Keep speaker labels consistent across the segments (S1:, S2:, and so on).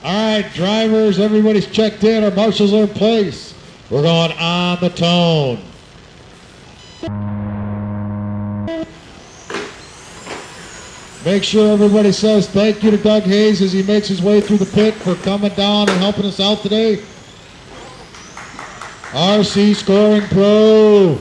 S1: All right, drivers, everybody's checked in. Our marshals are in place. We're going on the tone. Make sure everybody says thank you to Doug Hayes as he makes his way through the pit for coming down and helping us out today. RC Scoring Pro.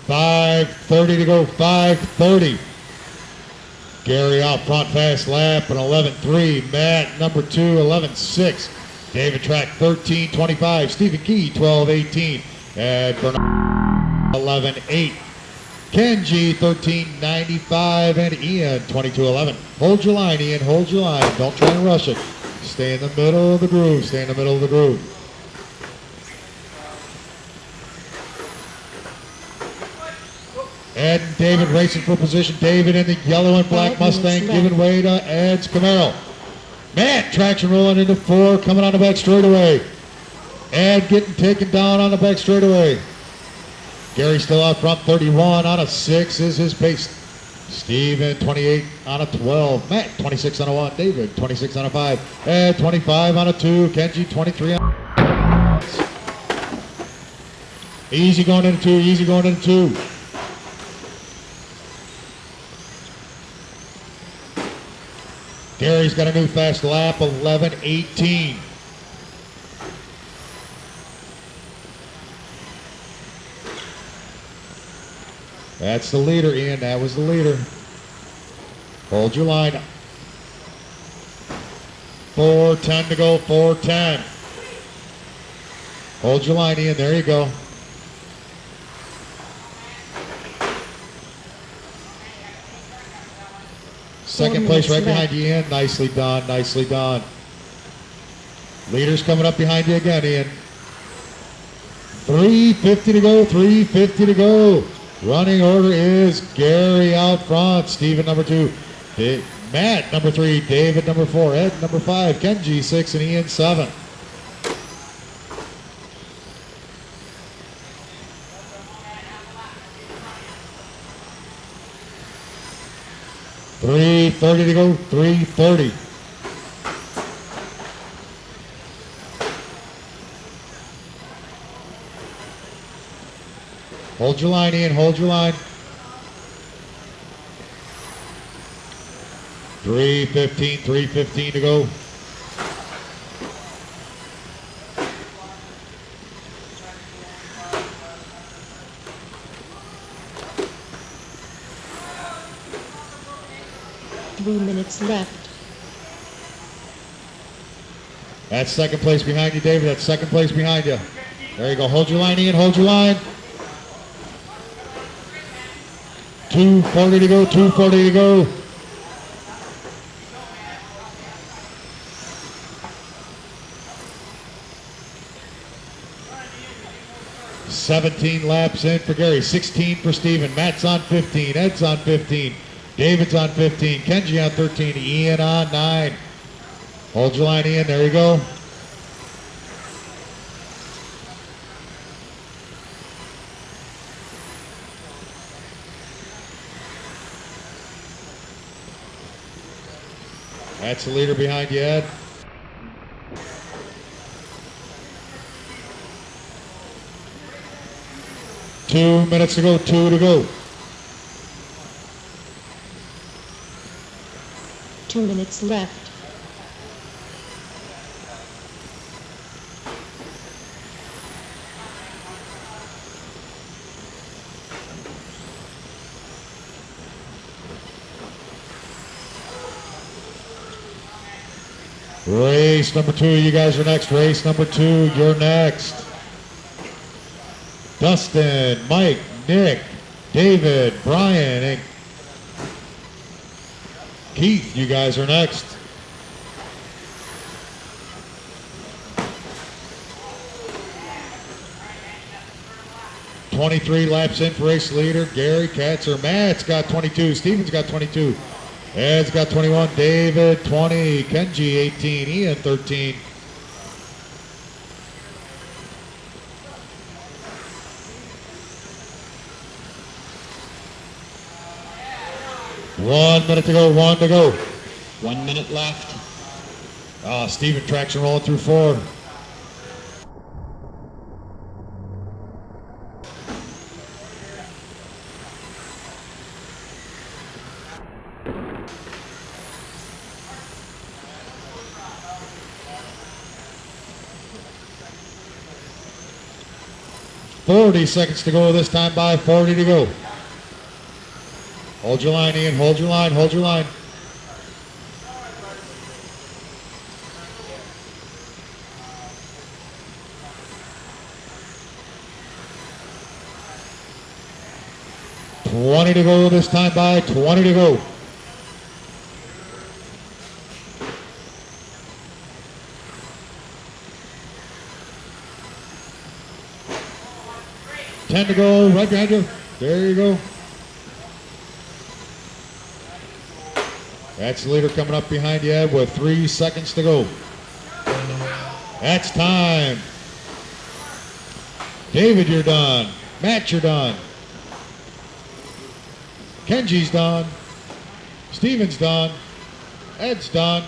S1: .530 to go, 5:30. Gary out front, fast lap, an 11.3. Matt, number 2, 11.6. David Track, 13.25. Stephen Key, 12.18. And Bernard, 11.8. Kenji, 13.95. And Ian, 22.11. Hold your line, Ian, hold your line. Don't try and rush it. Stay in the middle of the groove, stay in the middle of the groove. Ed and David racing for position. David in the yellow and black Mustang giving way to Ed's Camaro. Matt traction rolling into 4, coming on the back straightaway. Ed getting taken down on the back straightaway. Gary still out front, 31 on a 6 is his pace. Steven 28 on a 12. Matt 26 on a 1. David 26 on a 5. Ed 25 on a 2. Kenji 23 on a 2. Easy going into 2, easy going into 2. Gary's got a new fast lap, 11.18. That's the leader, Ian. That was the leader. Hold your line. 4:10 to go, 4:10. Hold your line, Ian. There you go. Second place right behind you, Ian. Nicely done, nicely done. Leader's coming up behind you again, Ian. 3:50 to go, 3:50 to go. Running order is Gary out front, Steven number 2, Matt number 3, David number 4, Ed number 5, Kenji 6, and Ian 7. .330 to go, 3:30. Hold your line, Ian, hold your line. 3:15 to go.
S2: Minutes left.
S1: That's second place behind you, David. That's second place behind you. There you go. Hold your line, Ian. Hold your line. 2:40 to go. 2:40 to go. .17 laps in for Gary. 16 for Steven. Matt's on 15. Ed's on 15. David's on 15, Kenji on 13, Ian on 9. Hold your line, Ian, there you go. That's the leader behind you, Ed. Two minutes to go, 2 to go.
S2: 2 minutes left.
S1: Race number 2, you guys are next. Race number 2, you're next. Dustin, Mike, Nick, David, Brian, and Keith, you guys are next. .23 laps in for race leader, Gary Katzer. Matt's got 22, Steven's got 22. Ed's got 21, David 20, Kenji 18, Ian 13. 1 minute to go, 1 to go.
S3: 1 minute left.
S1: Steven traction rolling through 4. "40 seconds to go this time by, 40 to go. Hold your line, Ian. Hold your line. Hold your line. "20 to go this time by, 20 to go. "10 to go, right behind you. There you go. That's the leader coming up behind you, Ed, with 3 seconds to go. That's time. David, you're done. Matt, you're done. Kenji's done. Steven's done. Ed's done.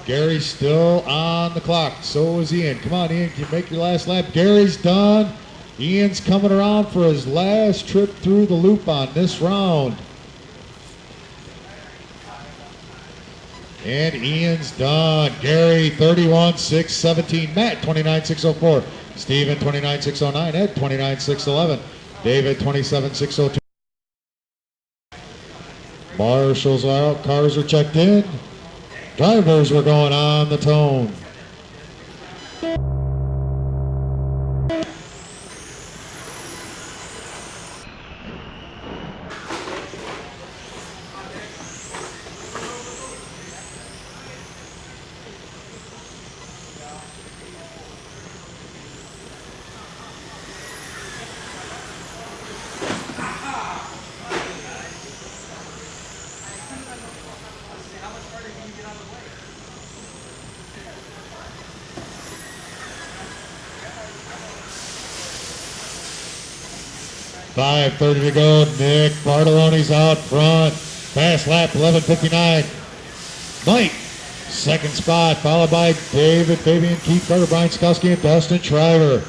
S1: Gary's still on the clock. So is Ian. Come on, Ian, can you make your last lap? Gary's done. Ian's coming around for his last trip through the loop on this round. And Ian's done. Gary, 31.617. Matt, 29.604. Steven, 29.609. Ed, 29.611. David, 27.602. Marshals are out. Cars are checked in. Drivers were going on the tone. .5:30 to go. Nick Bartolone's out front. Fast lap, 11:59. Mike, second spot, followed by David, Fabian, Keith Carter, Brian Skowski, and Dustin Shriver.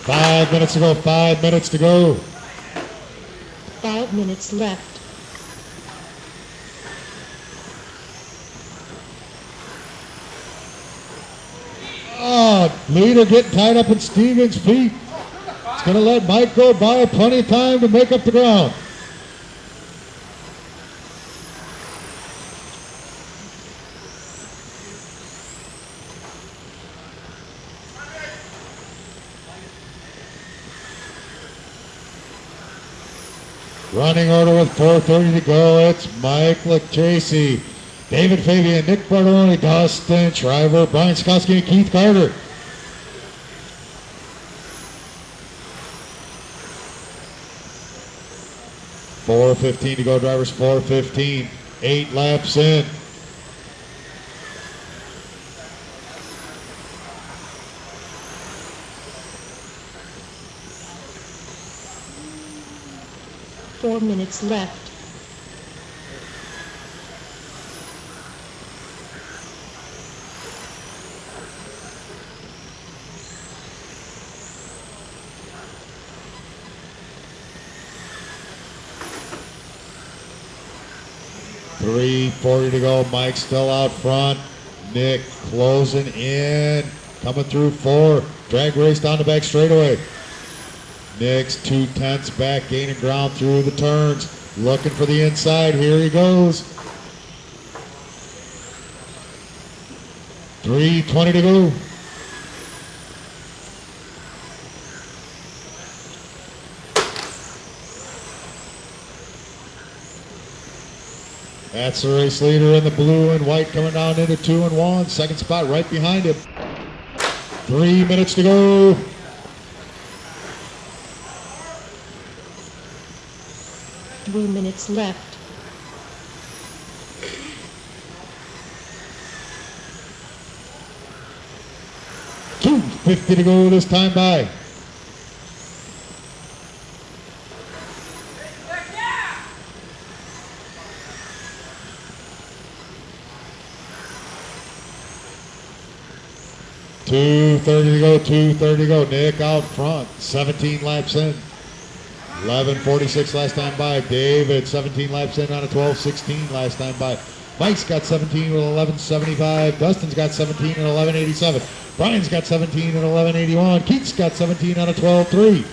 S1: Five minutes to go, 5 minutes to go.
S2: 5 minutes left.
S1: Leader getting tied up in Steven's feet. It's going to let Mike go by. Plenty of time to make up the ground. Running order with 4:30 to go. It's Mike Lachase, David Fabian, Nick Bartolone, Dustin Shriver, Brian Skowski, and Keith Carter. .415 to go, drivers. 4:15. 8 laps in.
S2: Four minutes left.
S1: .340 to go. Mike still out front. Nick closing in. Coming through 4. Drag race down the back straightaway. Nick's 2/10 back, gaining ground through the turns. Looking for the inside. Here he goes. 3:20 to go. That's the race leader in the blue and white coming down into 2 and 1. Second spot right behind him. 3 minutes to go.
S2: Three minutes left.
S1: 2:50 to go this time by. $2:30 to go. Nick out front. 17 laps in. 11:46 last time by. David 17 laps in on a 12:16 last time by. Mike's got 17 with 11:75. Dustin's got 17 at 11:87. Brian's got 17 at 11:81. Keith's got 17 on a 12:3.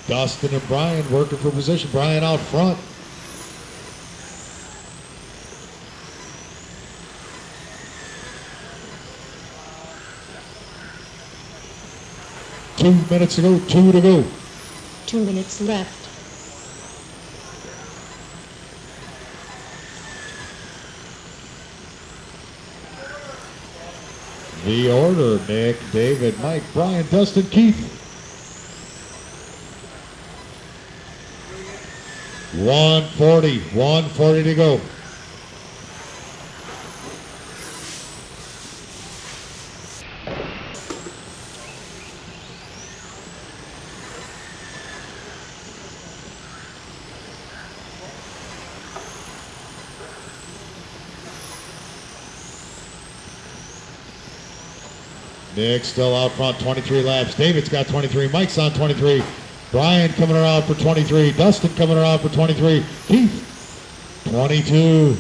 S1: Dustin and Brian working for position. Brian out front. Two minutes to go, 2 to go.
S2: 2 minutes left.
S1: The order: Nick, David, Mike, Brian, Dustin, Keith. 1:40 to go. Nick still out front, 23 laps. David's got 23. Mike's on 23. Brian coming around for 23. Dustin coming around for 23. Keith, 22.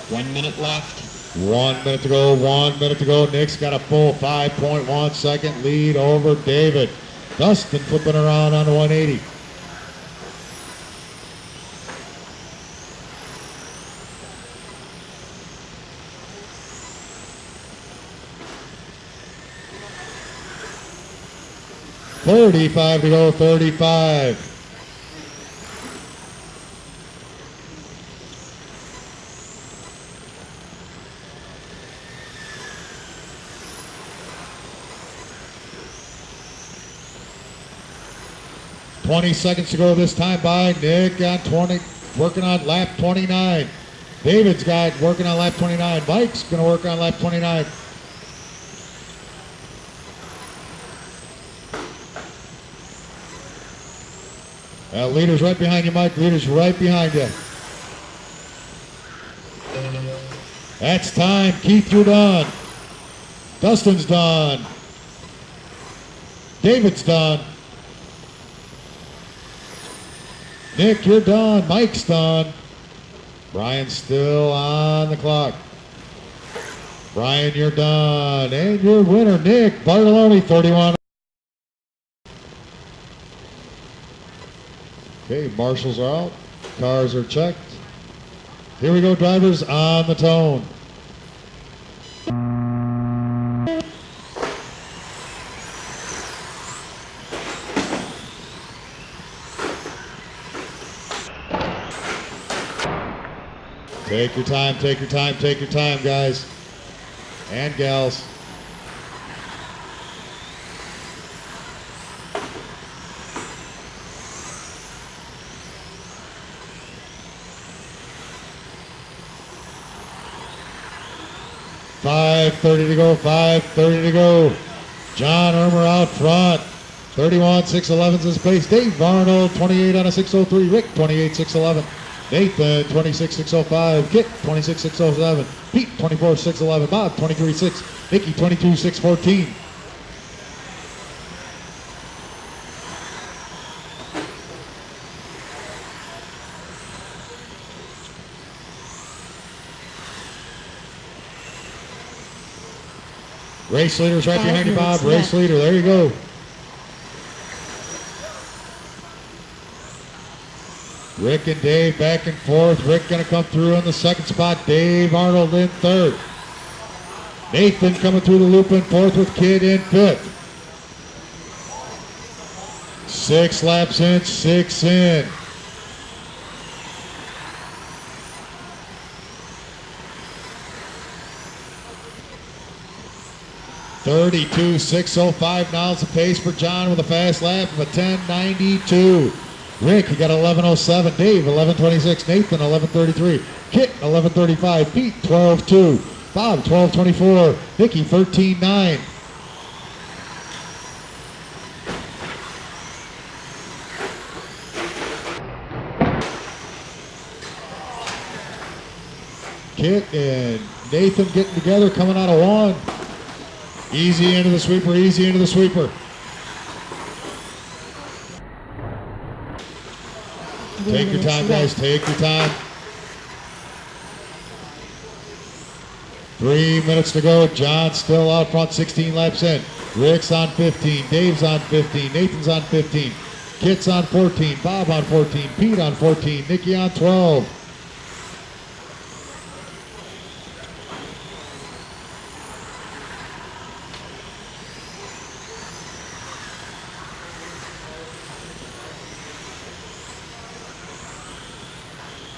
S3: One minute left.
S1: 1 minute to go, 1 minute to go. Nick's got a full 5.1 second lead over David. Dustin flipping around on the 180. $35 to go, 35. $20 seconds to go this time by. Nick on 20, working on lap 29. David's got working on lap 29. Mike's going to work on lap 29. Leader's right behind you, Mike. Leader's right behind you. That's time. Keith, you're done. Dustin's done. David's done. Nick, you're done. Mike's done. Brian's still on the clock. Brian, you're done. And your winner, Nick Bartoloni, 31. Okay, marshals are out. Cars are checked. Here we go, drivers on the tone. Take your time, take your time, take your time, guys and gals. $5:30 to go, $5:30 to go. John Irmer out front. 31, 611's his pace. Dave Arnold, 28 on a 603. Rick, 28, 611. Nathan, 26, 605. Kit, 26, 607. Pete, 24, 611. Bob, 23, 6. Nikki, 22, 614. Race leader's right behind you, Bob. Race leader, there you go. Rick and Dave back and forth. Rick going to come through in the second spot. Dave Arnold in third. Nathan coming through the loop in fourth with Kid in fifth. 6 laps in, 6 in. 32.605 now is the pace for John with a fast lap of a 10.92. Rick, you got 11.07. Dave, 11.26. Nathan, 11.33. Kit, 11.35. Pete, 12.2. Bob, 12.24. Nikki, 13.9. Kit and Nathan getting together, coming out of one. Easy into the sweeper, easy into the sweeper. Take your time, guys, take your time. 3 minutes to go. John still out front, 16 laps in. Rick's on 15, Dave's on 15, Nathan's on 15, Kit's on 14, Bob on 14, Pete on 14, Nikki on 12.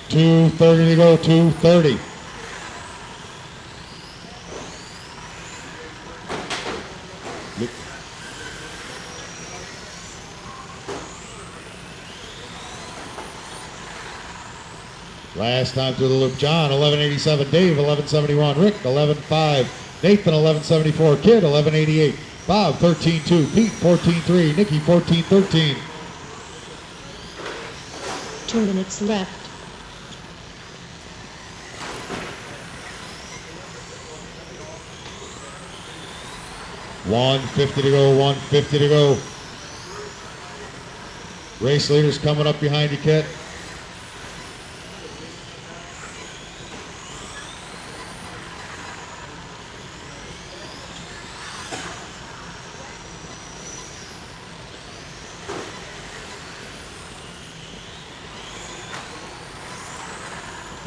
S1: .230 to go, 2:30. Last time through the loop, John, 11.87. Dave, 11.71. Rick, 11.5. Nathan, 11.74. Kid, 11.88. Bob, 13.2. Pete, 14.3. Nikki, 14.13.
S2: 2 minutes left.
S1: 150 to go, 150 to go. Race leaders coming up behind you, Kit.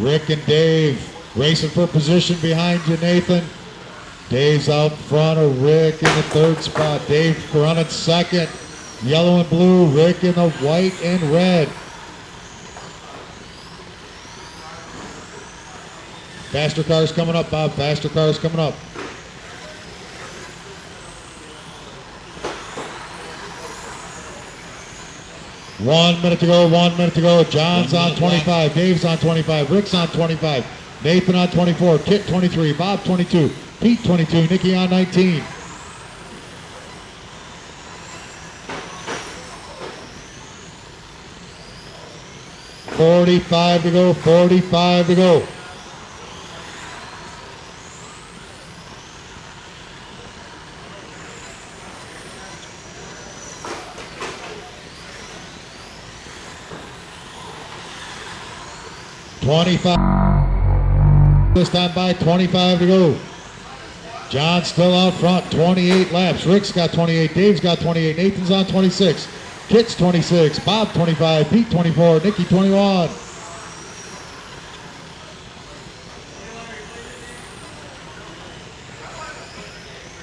S1: Rick and Dave racing for position behind you, Nathan. Dave's out front of Rick in the third spot. Dave running second. Yellow and blue. Rick in the white and red. Faster cars coming up, Bob. Faster cars coming up. One minute to go, 1 minute to go. John's on 25. Dave's on 25. Rick's on 25. Nathan on 24. Kit 23. Bob 22. Pete 22, Nikki on 19. .45 to go, 45 to go. .25 this time by, 25 to go. John still out front, 28 laps. Rick's got 28, Dave's got 28, Nathan's on 26, Kit's 26, Bob 25, Pete 24, Nikki 21.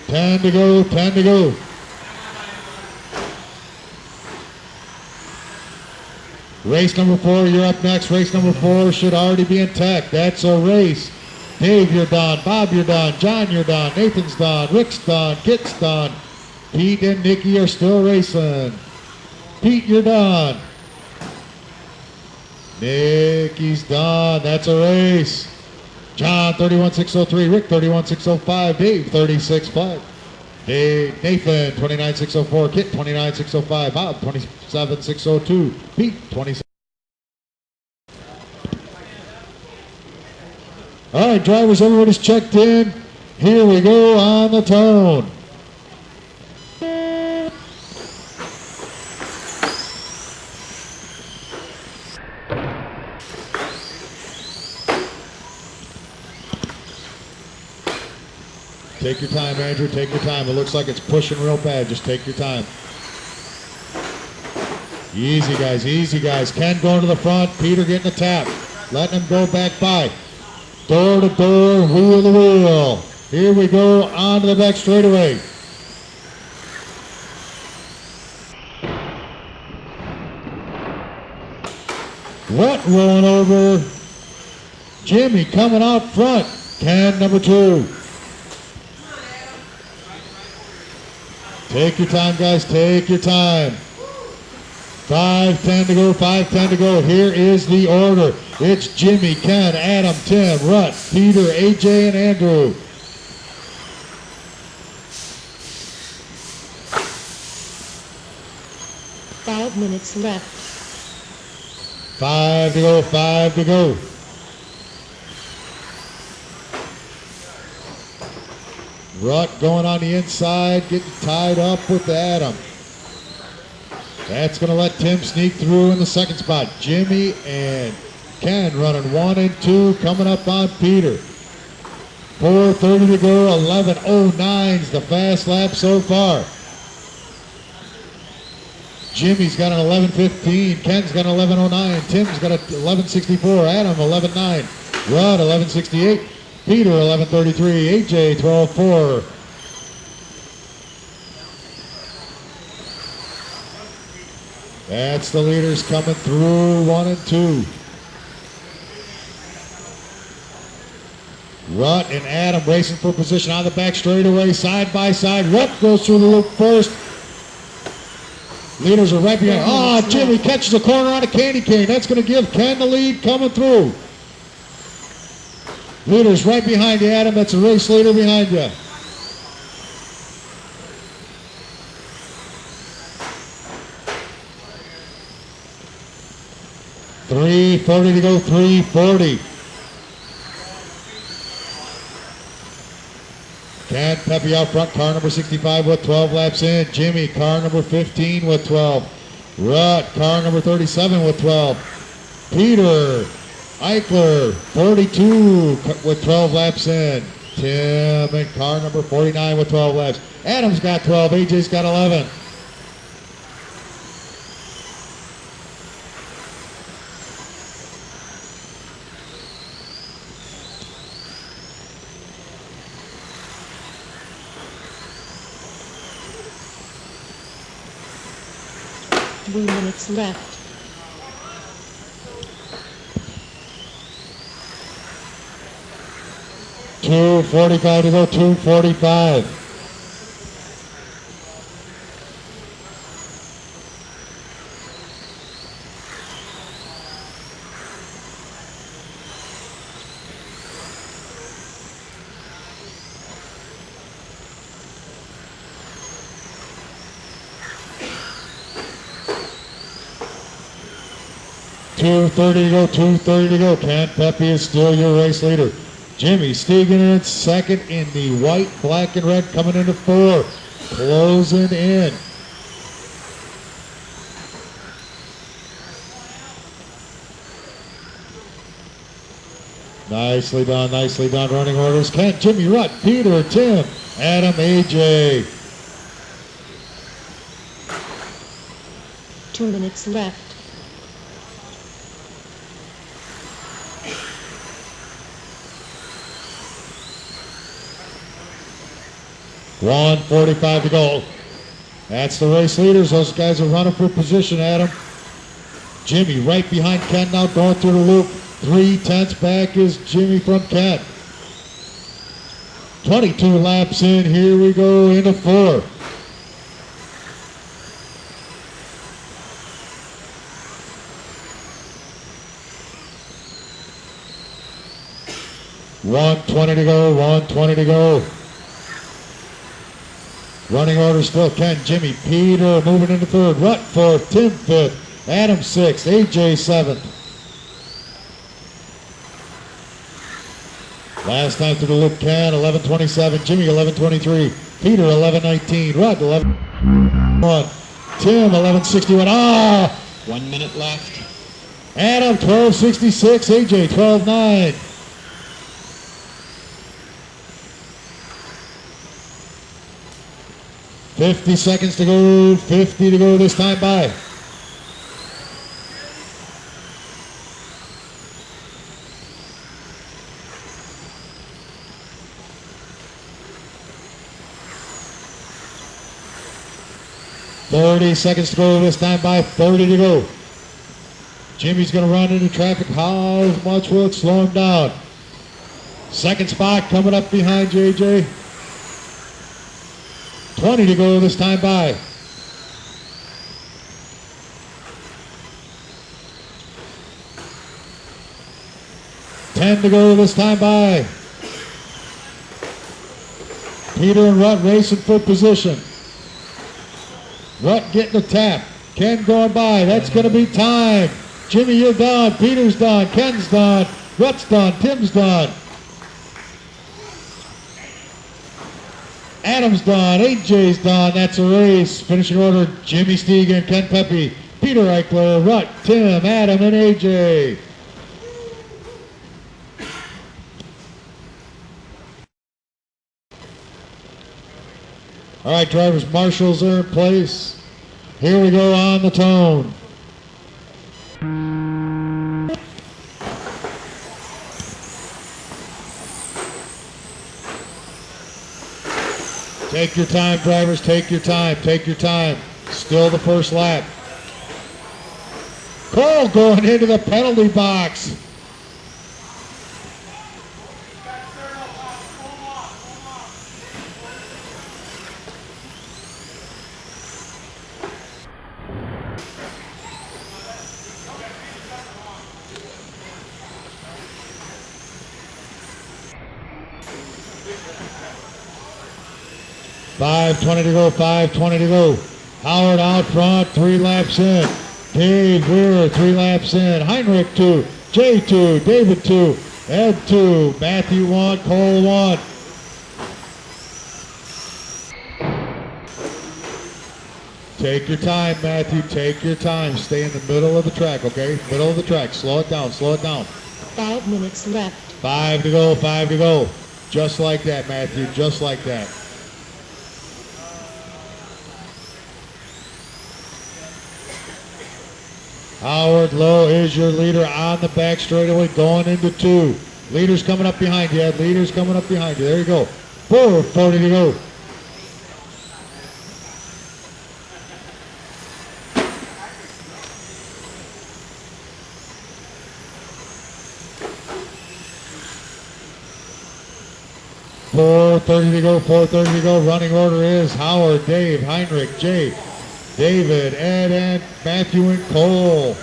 S1: Ten to go, 10 to go. Race number 4, you're up next. Race number 4 should already be in tech. That's a race. Dave, you're done. Bob, you're done. John, you're done. Nathan's done. Rick's done. Kit's done. Pete and Nikki are still racing. Pete, you're done. Nikki's done. That's a race. John, 31.603. Rick, 31.605. Dave, 36.5. Nathan, 29.604. Kit, 29.605. Bob, 27.602. Pete, 27. All right, drivers, everybody's checked in. Here we go on the tone. Take your time, Andrew, take your time. It looks like it's pushing real bad. Just take your time. Easy, guys, easy, guys. Ken going to the front. Peter getting a tap. Letting him go back by. Door to door, wheel to wheel. Here we go onto the back straightaway. Wet rolling over. Jimmy coming out front. Ken number 2. Take your time, guys. Take your time. 5:10 to go. 5:10 to go. Here is the order. It's Jimmy, Ken, Adam, Tim, Rut, Peter, AJ, and Andrew.
S2: Five minutes left.
S1: 5 to go. 5 to go. Rut going on the inside, getting tied up with Adam. That's going to let Tim sneak through in the second spot. Jimmy and Ken running 1 and 2, coming up on Peter. 4:30 to go, 11:09's the fast lap so far. Jimmy's got an 11:15, Ken's got an 11:09, Tim's got an 11:64, Adam 11:09, Rod 11:68, Peter 11:33, AJ 12:4. That's the leaders coming through 1 and 2. Rut and Adam racing for position on the back straightaway, side by side. Rut goes through the loop first. Leaders are right behind. Oh, Jimmy catches the corner on a candy cane. That's going to give Ken the lead coming through. Leaders right behind you, Adam. That's a race leader behind you. .340 to go, 3:40. Ken Pepe out front, car number 65 with 12 laps in. Jimmy, car number 15 with 12. Rut, car number 37 with 12. Peter Eichler, 42 with 12 laps in. Tim and car number 49 with 12 laps. Adam's got 12, AJ's got 11.
S2: Three minutes left.
S1: .245 to go, 2:45. .230 to go, 2:30 to go. Ken Pepe is still your race leader. Jimmy Stegan in second in the white, black, and red, coming into 4. Closing in. Nicely done. Running orders. Ken, Jimmy, Rut, Peter, Tim, Adam, AJ.
S2: 2 minutes left.
S1: .145 to go. That's the race leaders. Those guys are running for position, Adam. Jimmy right behind Ken now, going through the loop. 3/10 back is Jimmy from Ken. 22 laps in. Here we go into 4. .120 to go. 120 to go. Running order still Ken, Jimmy, Peter moving into 3rd, Rut 4th, Tim 5th, Adam 6th, AJ 7th. Last time through the loop, Ken 11:27, Jimmy 11:23, Peter 11:19, Rut 11:1, Tim 11:61.
S3: 1 minute left.
S1: Adam 12:66, AJ 12:9. .50 seconds to go, 50 to go this time by. .30 seconds to go this time by, 30 to go. Jimmy's going to run into traffic. How much will it slow him down? Second spot coming up behind JJ. 20 to go this time by. Ten to go this time by. Peter and Rutt racing for position. Rutt getting a tap. Ken going by. That's going to be time. Jimmy, you're done. Peter's done. Ken's done. Rutt's done. Tim's done. Adam's done. AJ's done. That's a race. Finishing order, Jimmy Stegan, Ken Pepe, Peter Eichler, Rutt, Tim, Adam, and AJ. All right, drivers, marshals are in place. Here we go on the tone. Take your time, drivers, take your time, take your time. Still the first lap. Cole going into the penalty box. .520 to go, 5:20 to go. Howard out front, 3 laps in. Dave Weir, 3 laps in. Heinrich 2, Jay 2, David 2, Ed 2, Matthew 1, Cole 1. Take your time, Matthew, take your time. Stay in the middle of the track, okay? Middle of the track, slow it down, slow it down.
S2: 5 minutes left.
S1: 5 to go, 5 to go. Just like that, Matthew, just like that. Howard Lowe is your leader on the back straightaway going into 2. Leader's coming up behind you, Ed. Leader's coming up behind you. There you go. 4:40 to go. .430 to go, 4:30 to go. Running order is Howard, Dave, Heinrich, Jay, David, Ed, and Matthew and Cole.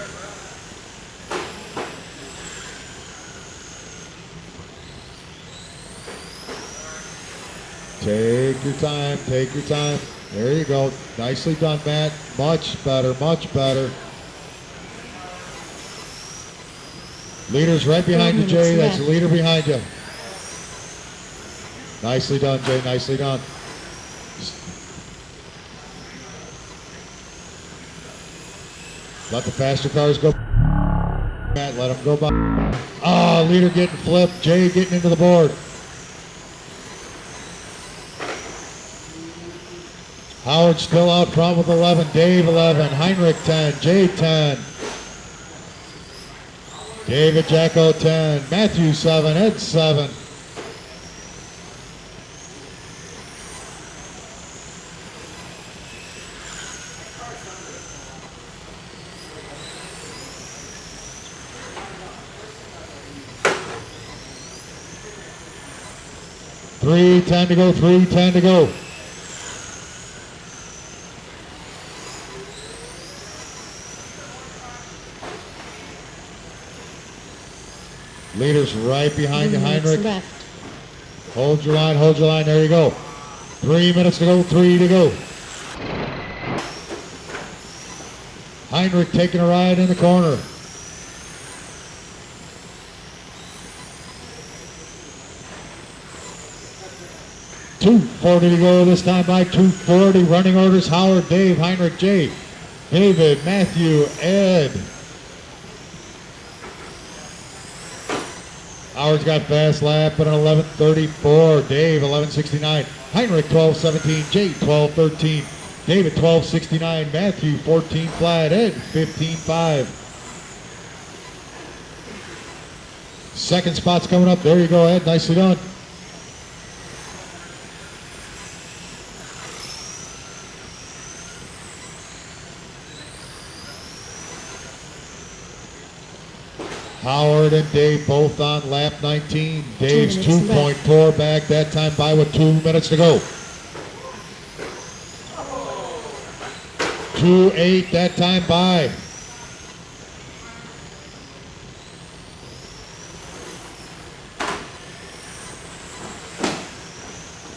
S1: Take your time, take your time. There you go. Nicely done, Matt. Much better, much better. Leader's right behind you, Jay. That's the leader behind you. Nicely done, Jay. Nicely done. Let the faster cars go. Matt, let them go by. Oh, leader getting flipped. Jay getting into the board. Howard still out front with 11. Dave 11. Heinrich 10. Jay 10. David Jacko 10. Matthew 7. Ed 7. .310 to go, 3:10 to go. Leader's right behind you, Heinrich.
S2: Left.
S1: Hold your line, there you go. 3 minutes to go, 3 to go. Heinrich taking a ride in the corner. .240 to go this time by, 2:40. Running orders, Howard, Dave, Heinrich, Jay, David, Matthew, Ed. Howard's got fast lap at an 11:34. Dave, 11:69. Heinrich, 12:17. Jay, 12:13. David, 12:69. Matthew, 14 flat. Ed, 15.5. Second spot's coming up. There you go, Ed. Nicely done. Howard and Dave both on lap 19. Dave's 2.4 back that time by with 2 minutes to go. 2:08 that time by.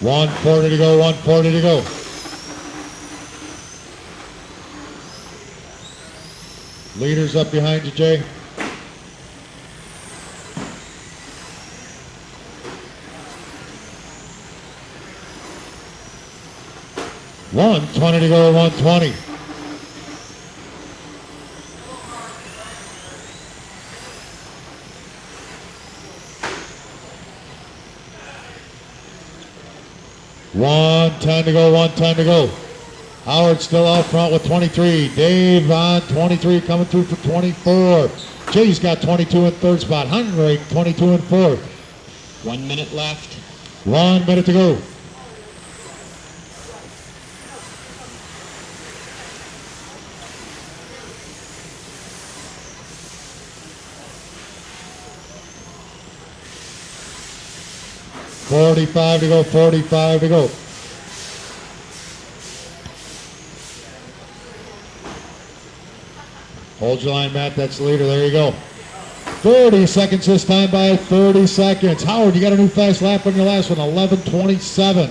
S1: $140 to go, $140 to go. Leaders up behind you, Jay. $120 to go, $120. $110 to go, $110 to go. Howard still out front with 23. Dave on 23 coming through for 24. Jay's got 22 in third spot. Heinrich 22 in fourth.
S3: 1 minute left.
S1: 1 minute to go. $45 to go, $45 to go. Hold your line, Matt. That's the leader. There you go. 30 seconds this time by 30 seconds. Howard, you got a new fast lap on your last one. 11:27.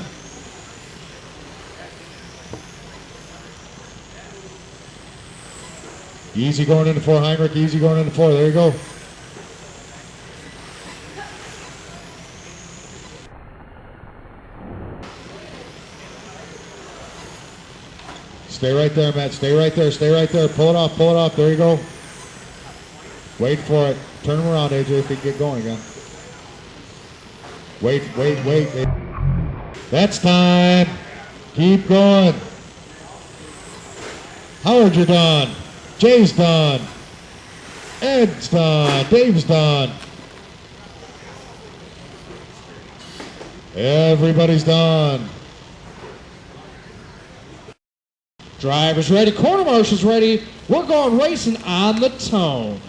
S1: Easy going into four, Heinrich. Easy going into four. There you go. Stay right there, Matt. Stay right there. Stay right there. Pull it off. Pull it off. There you go. Wait for it. Turn him around, AJ, if he can get going again. Wait. That's time. Keep going. Howard, you're done. Jay's done. Ed's done. Dave's done. Everybody's done.
S4: Drivers ready, corner marshals ready. We're going racing on the tone.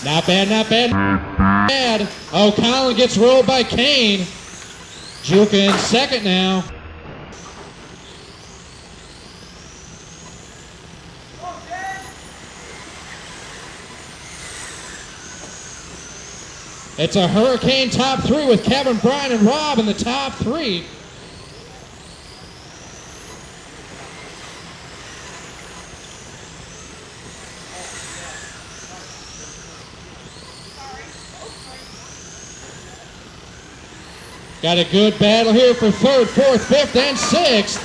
S4: Not bad, not bad, not bad. Oh, Colin gets rolled by Kane. Juka in second now. It's a hurricane top three with Kevin, Brian, and Rob in the top three. Got a good battle here for third, fourth, fifth, and sixth.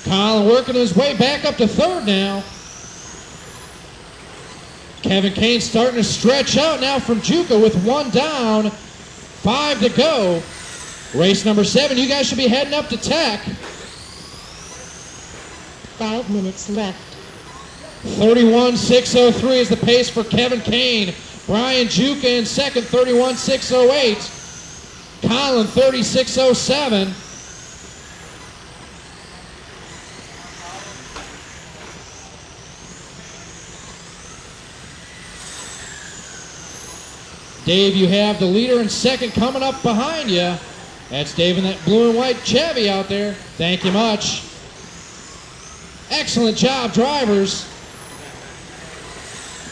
S4: Colin working his way back up to third now. Kevin Kane starting to stretch out now from Juka with one down, 5 to go. Race number 7, you guys should be heading up to Tech.
S2: 5 minutes left.
S4: 31.603 is the pace for Kevin Kane. Brian Juka in second, 31.608. Colin, 36.07. Dave, you have the leader in second coming up behind you. That's Dave in that blue and white Chevy out there. Thank you much. Excellent job, drivers.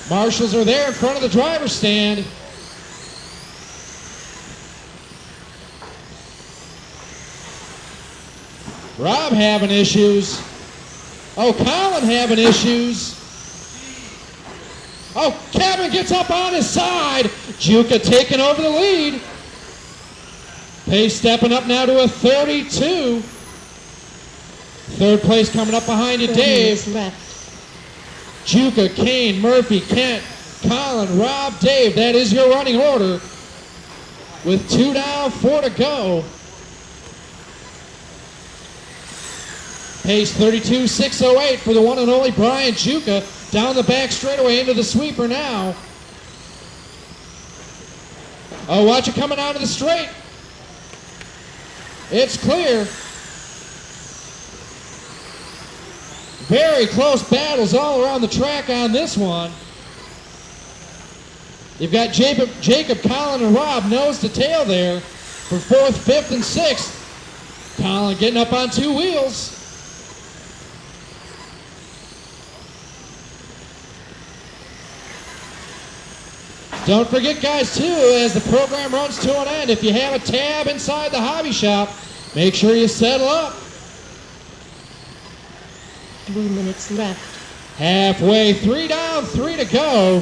S4: Marshals are there in front of the driver's stand. Rob having issues. Oh, Colin having issues. Oh, Kevin gets up on his side. Juka taking over the lead. Pace stepping up now to a 32. Third place coming up behind you,
S2: 4
S4: Dave.
S2: minutes left.
S4: Juka, Kane, Murphy, Kent, Colin, Rob, Dave. That is your running order. With 2 down, 4 to go. Pace 32.608 for the one and only Brian Juka. Down the back straightaway into the sweeper now. Oh, watch it coming out of the straight. It's clear. Very close battles all around the track on this one. You've got Jacob, Colin, and Rob nose to tail there for 4th, 5th, and 6th. Colin getting up on 2 wheels. Don't forget, guys, too, as the program runs to an end, if you have a tab inside the hobby shop, make sure you settle up.
S2: 3 minutes left.
S4: Halfway, 3 down, 3 to go.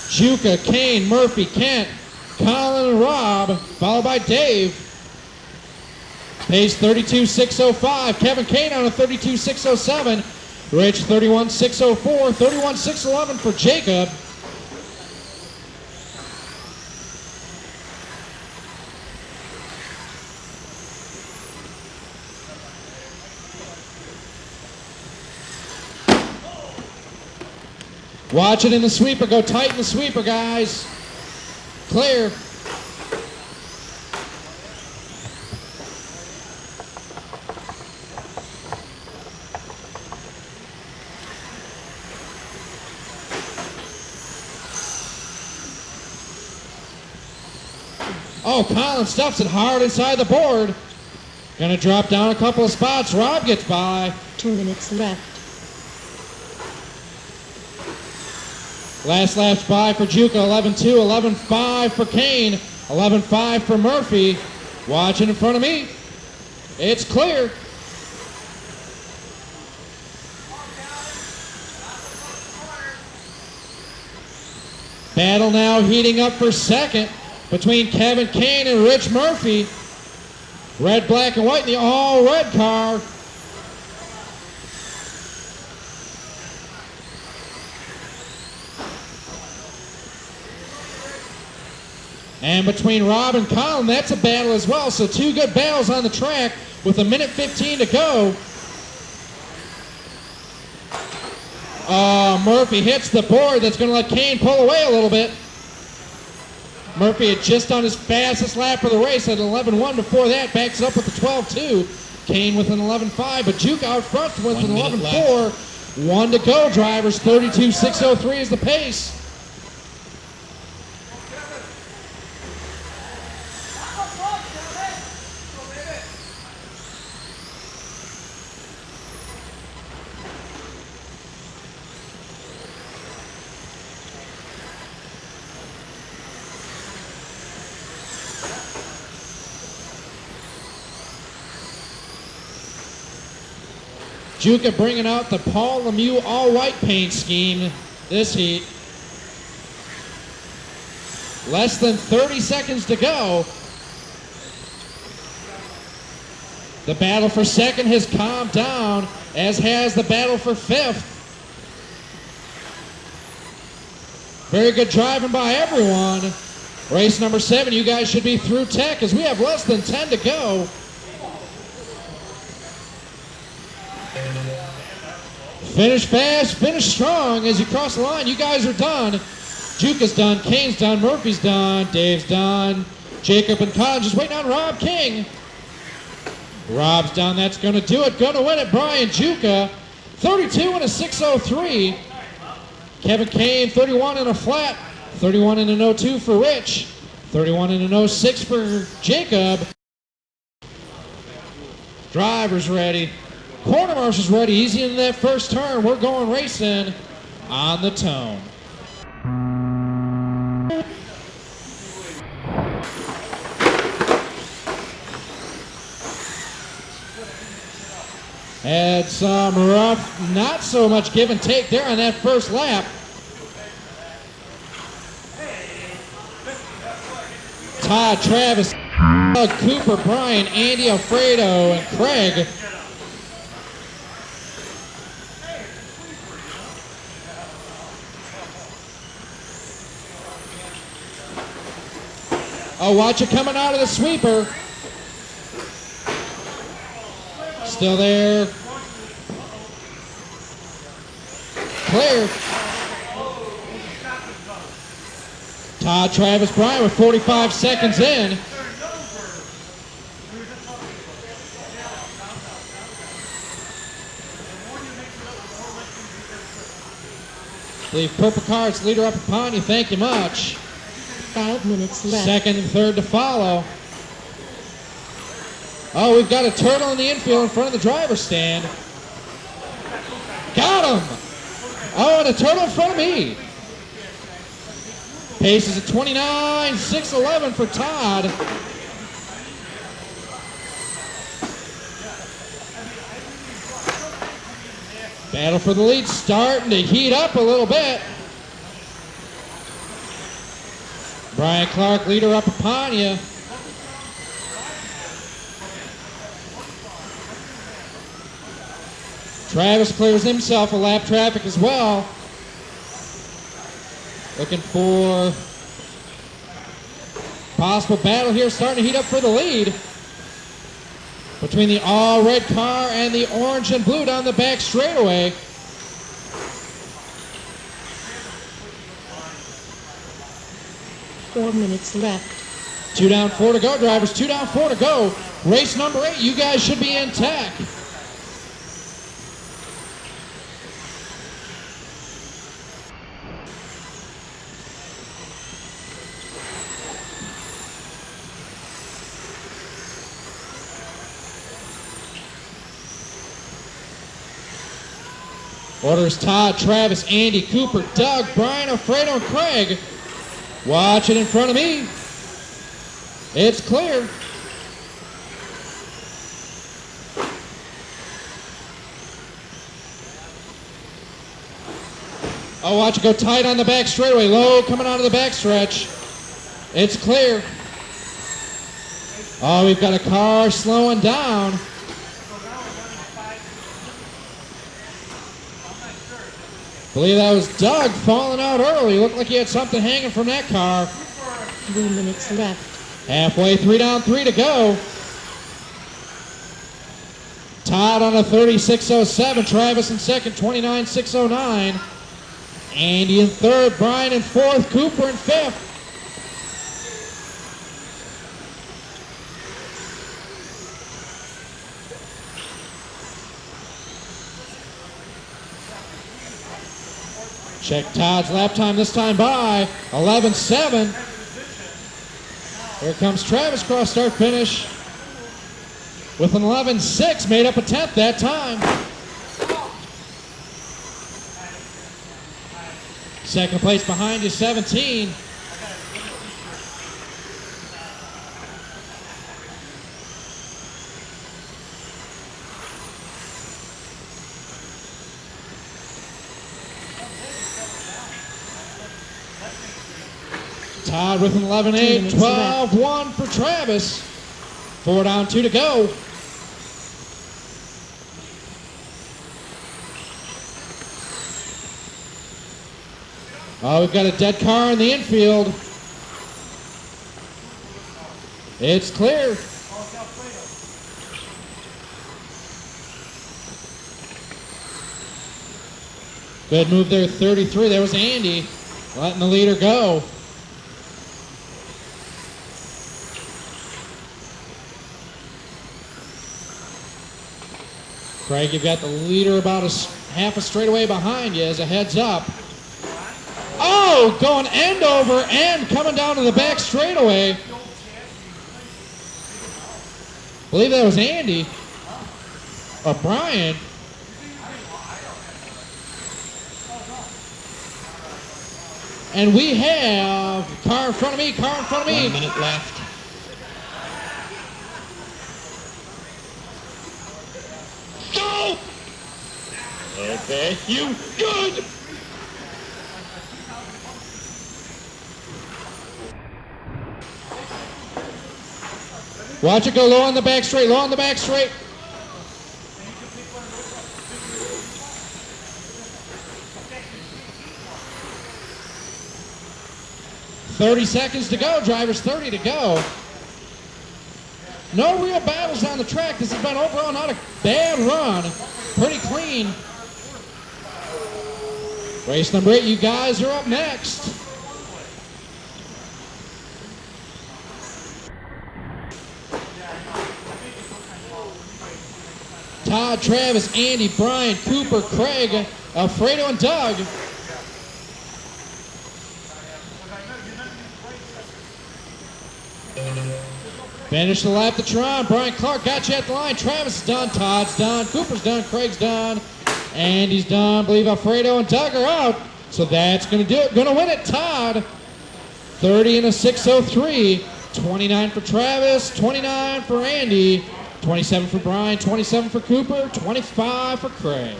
S4: Juka, Kane, Murphy, Kent, Colin, and Rob, followed by Dave. Pace 32.605. Kevin Kane on a 32.607. Rich 31.604. 31.611 for Jacob. Watch it in the sweeper. Go tight in the sweeper, guys. Clear. Oh, Colin stuffs it hard inside the board. Gonna drop down a couple of spots. Rob gets by.
S2: 2 minutes left.
S4: Last laps by for Juka, 11.2, 11.5 for Kane, 11.5 for Murphy. Watching in front of me. It's clear. Battle now heating up for second between Kevin Kane and Rich Murphy. Red, black, and white in the all-red car. And between Rob and Colin, that's a battle as well. So 2 good battles on the track with 1:15 to go. Murphy hits the board. That's going to let Kane pull away a little bit. Murphy had just done his fastest lap of the race at 11.1 before that. Backs up with the 12.2. Kane with an 11.5, but Juke out front with an 11.4. 1 to go, drivers. 32.603 is the pace. Juka bringing out the Paul Lemieux all-white paint scheme this heat. Less than 30 seconds to go. The battle for second has calmed down, as has the battle for 5th. Very good driving by everyone. Race number 7, you guys should be through tech as we have less than 10 to go. Finish fast, finish strong as you cross the line. You guys are done. Juka's done, Kane's done, Murphy's done, Dave's done, Jacob and Colin just waiting on Rob King. Rob's done, that's going to do it. Going to win it, Brian Juka. 32 and a 603. Kevin Kane, 31 and a flat. 31 and an 02 for Rich. 31 and an 06 for Jacob. Driver's ready. Corner marshal's ready. Easy into that first turn. We're going racing on the tone. Had some rough, not so much give and take there on that first lap. Todd, Travis, Doug, Cooper, Brian, Andy, Alfredo, and Craig. Oh, watch it coming out of the sweeper. Still there. Clear. Todd, Travis, Brian with 45 seconds in. believe Purple Cards leader up upon you. Thank you much.
S2: 5 minutes left.
S4: Second and third to follow. Oh, we've got a turtle in the infield in front of the driver's stand. Got him! Oh, and a turtle in front of me. Pace is at 29.611 for Todd. Battle for the lead starting to heat up a little bit. Brian Clark, leader up upon you. Travis clears himself a lap traffic as well. Looking for possible battle here, starting to heat up for the lead between the all-red car and the orange and blue down the back straightaway.
S2: Four minutes left.
S4: 2 down, 4 to go, drivers. 2 down, 4 to go. Race number 8, you guys should be in tech. Orders Todd, Travis, Andy, Cooper, Doug, Brian, Alfredo, and Craig. Watch it in front of me. It's clear. Oh, watch it go tight on the back straightaway. Low coming out of the back stretch. It's clear. Oh, we've got a car slowing down. I believe that was Doug falling out early. Looked like he had something hanging from that car.
S2: 3 minutes left.
S4: Halfway, 3 down, 3 to go. Todd on a 36.07. Travis in second, 29.609. Andy in third. Brian in fourth. Cooper in fifth. Check Todd's lap time this time by 11.7. Here comes Travis cross start finish with an 11.6, made up a 10th that time. Second place behind you, 17. Todd with an 11.8, 12.1 for Travis. 4 down, 2 to go. Oh, we've got a dead car in the infield. It's clear. Good move there, 33. There was Andy letting the leader go. Craig, you've got the leader about half a straightaway behind you as a heads up. Oh, going end over end, coming down to the back straightaway. I believe that was Andy. Or Brian. And we have car in front of me, car in front of me.
S3: 1 minute left. Go! Okay, you good!
S4: Watch it go low on the back straight, low on the back straight. $30 seconds to go, drivers, 30 to go. No real battles on the track. This has been overall not a bad run. Pretty clean. Race number 8, you guys are up next. Todd, Travis, Andy, Brian, Cooper, Craig, Alfredo, and Doug. Finish the lap to Tron. Brian Clark got you at the line. Travis is done. Todd's done. Cooper's done. Craig's done. Andy's done. I believe Alfredo and Doug are out. So that's going to do it. Going to win it, Todd. 30 and a 6:03. 29 for Travis. 29 for Andy. 27 for Brian. 27 for Cooper. 25 for Craig.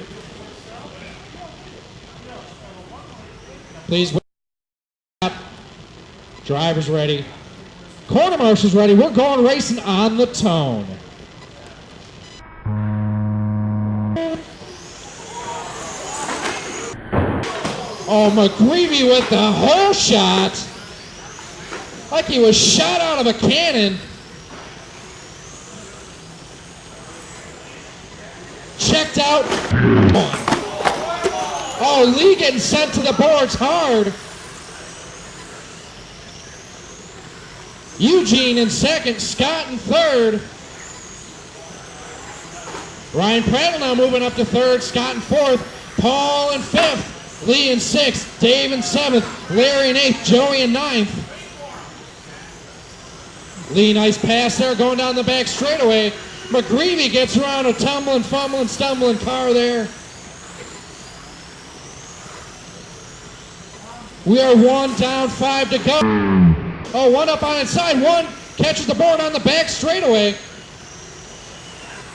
S4: Please wait up. Driver's ready. Corner marshal's ready. We're going racing on the tone. Oh, McGreevy with the hole shot. Like he was shot out of a cannon. Checked out. Oh, Lee getting sent to the boards hard. Eugene in second, Scott in third. Ryan Prattle now moving up to third, Scott in fourth, Paul in fifth, Lee in sixth, Dave in seventh, Larry in eighth, Joey in ninth. Lee, nice pass there going down the back straightaway. McGreevy gets around a tumbling, fumbling, stumbling car there. We are one down, 5 to go. Oh, one up on inside. One catches the board on the back straightaway.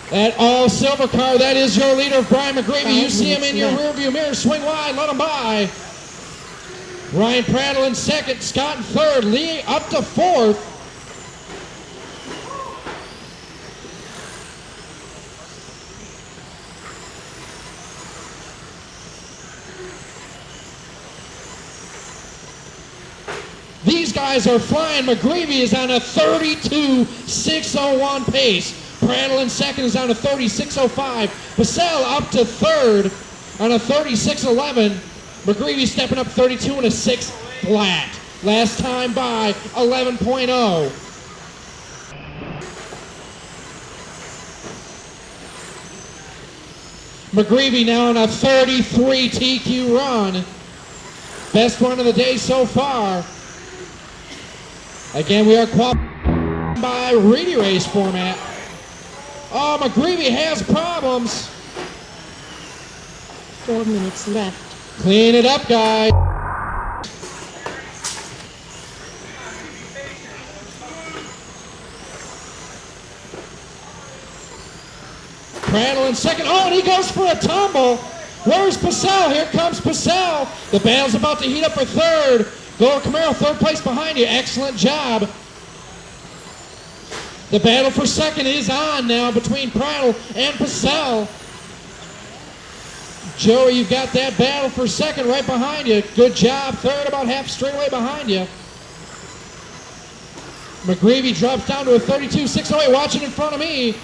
S4: That all silver car, that is your leader, Brian McGreevy. You see him in your rearview mirror. Swing wide, let him by. Ryan Prattle in second, Scott in third, Lee up to fourth. These guys are flying. McGreevy is on a 32.601 pace. Prattle in second is on a 36.05. Pacell up to third on a 36.11. McGreevy stepping up 32 and a 6 flat. Last time by 11.0. McGreevy now on a 33 TQ run. Best run of the day so far. Again, we are qualified by Reedy Race format. Oh, McGreevy has problems.
S2: 4 minutes left.
S4: Clean it up, guys. Prattle in second. Oh, and he goes for a tumble. Where's Pacell? Here comes Pacell. The battle's about to heat up for third. Gold Camaro, third place behind you. Excellent job. The battle for second is on now between Prattle and Pacell. Joey, you've got that battle for second right behind you. Good job. Third, about half straightaway behind you. McGreevy drops down to a 32.608. Watching in front of me.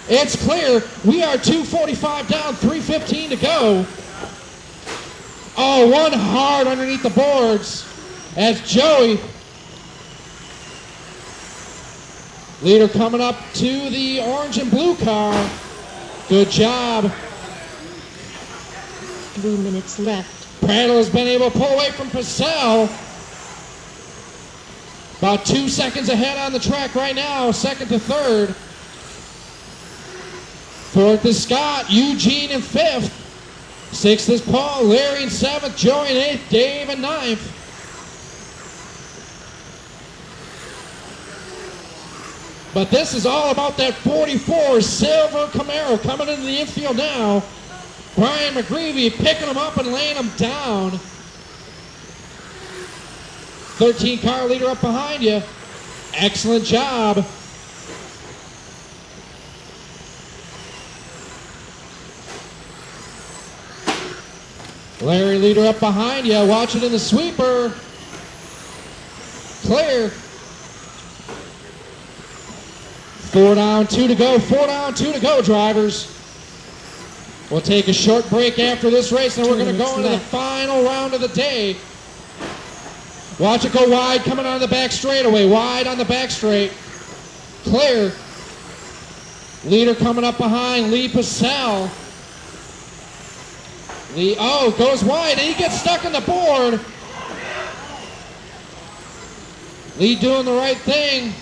S4: It's clear. We are 2:45 down, 3:15 to go. Oh, one hard underneath the boards as Joey. Leader coming up to the orange and blue car. Good job.
S2: 3 minutes left.
S4: Prattle has been able to pull away from Pacell. About 2 seconds ahead on the track right now, second to third. Fourth is Scott, Eugene in fifth. Sixth is Paul, Larry in seventh, Joey in eighth, Dave in ninth. But this is all about that 44 silver Camaro coming into the infield now. Brian McGreevy picking him up and laying him down. 13 car leader up behind you. Excellent job. Larry leader up behind you. Watch it in the sweeper. Clear. 4 down, 2 to go. 4 down, 2 to go, drivers. We'll take a short break after this race, and we're going to go into the final round of the day. Watch it go wide, coming on the back straightaway. Wide on the back straight. Clear. Leader coming up behind, Lee Pacell. Lee, oh, goes wide, and he gets stuck on the board. Lee doing the right thing.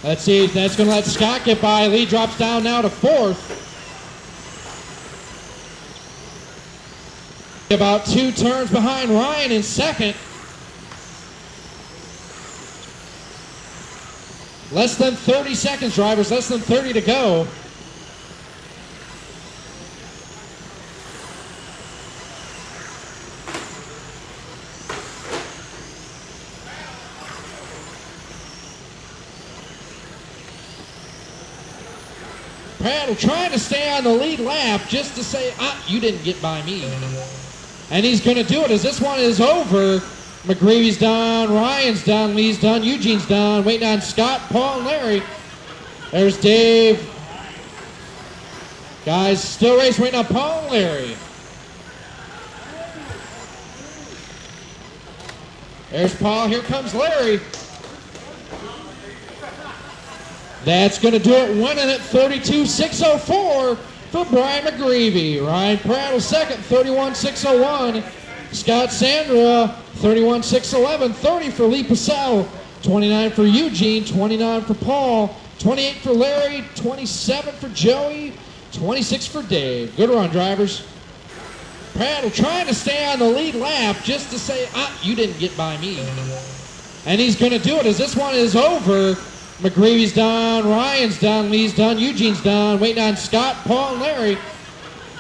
S4: Let's see, that's going to let Scott get by. Lee drops down now to fourth. About 2 turns behind Ryan in second. Less than 30 seconds, drivers. Less than 30 to go. Prattle trying to stay on the lead lap just to say, you didn't get by me. And he's going to do it as this one is over. McGreevy's done, Ryan's done, Lee's done, Eugene's done. Waiting on Scott, Paul, and Larry. There's Dave. Guys, still racing, waiting on Paul and Larry. There's Paul, here comes Larry. That's going to do it, winning at 32.604 for Brian McGreevy. Ryan Prattle second, 31.601. Scott Sandra, 31.611. 30 for Lee Purcell, 29 for Eugene, 29 for Paul, 28 for Larry, 27 for Joey, 26 for Dave. Good run, drivers. Prattle trying to stay on the lead lap just to say, you didn't get by me. And he's going to do it as this one is over. McGreevy's done, Ryan's done, Lee's done, Eugene's done. Waiting on Scott, Paul, and Larry.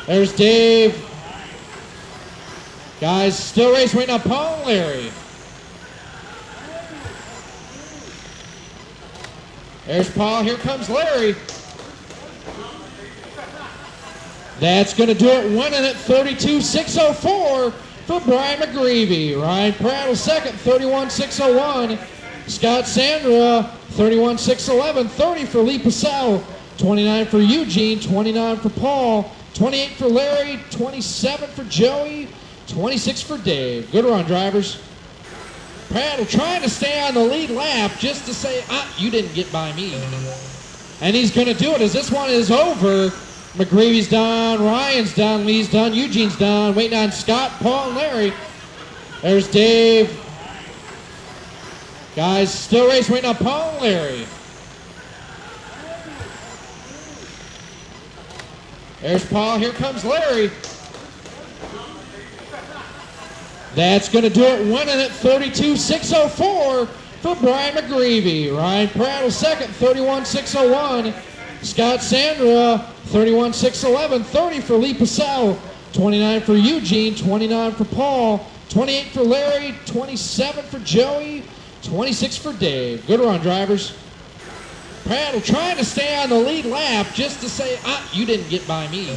S4: There's Dave. Guys, still racing, waiting on Paul and Larry. There's Paul, here comes Larry. That's going to do it, winning at 32.604 for Brian McGreevy. Ryan Prattle second, 31.601. Scott Sandra, 31.611. 30 for Lee Purcell, 29 for Eugene, 29 for Paul, 28 for Larry, 27 for Joey, 26 for Dave. Good run, drivers. Prattle trying to stay on the lead lap just to say, you didn't get by me. And he's going to do it as this one is over. McGreevy's done, Ryan's done, Lee's done, Eugene's done. Waiting on Scott, Paul, and Larry. There's Dave. Guys, still racing, waiting on Paul and Larry. There's Paul, here comes Larry. That's going to do it, winning at 32.604 for Brian McGreevy. Ryan Prattle second, 31.601. Scott Sandra, 31.611. 30 for Lee Purcell, 29 for Eugene, 29 for Paul, 28 for Larry, 27 for Joey, 26 for Dave. Good run, drivers. Prattle trying to stay on the lead lap just to say, you didn't get by me.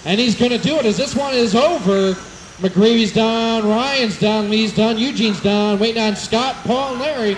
S4: And he's going to do it as this one is over. McGreevy's done, Ryan's done, Lee's done, Eugene's done. Waiting on Scott, Paul, and Larry.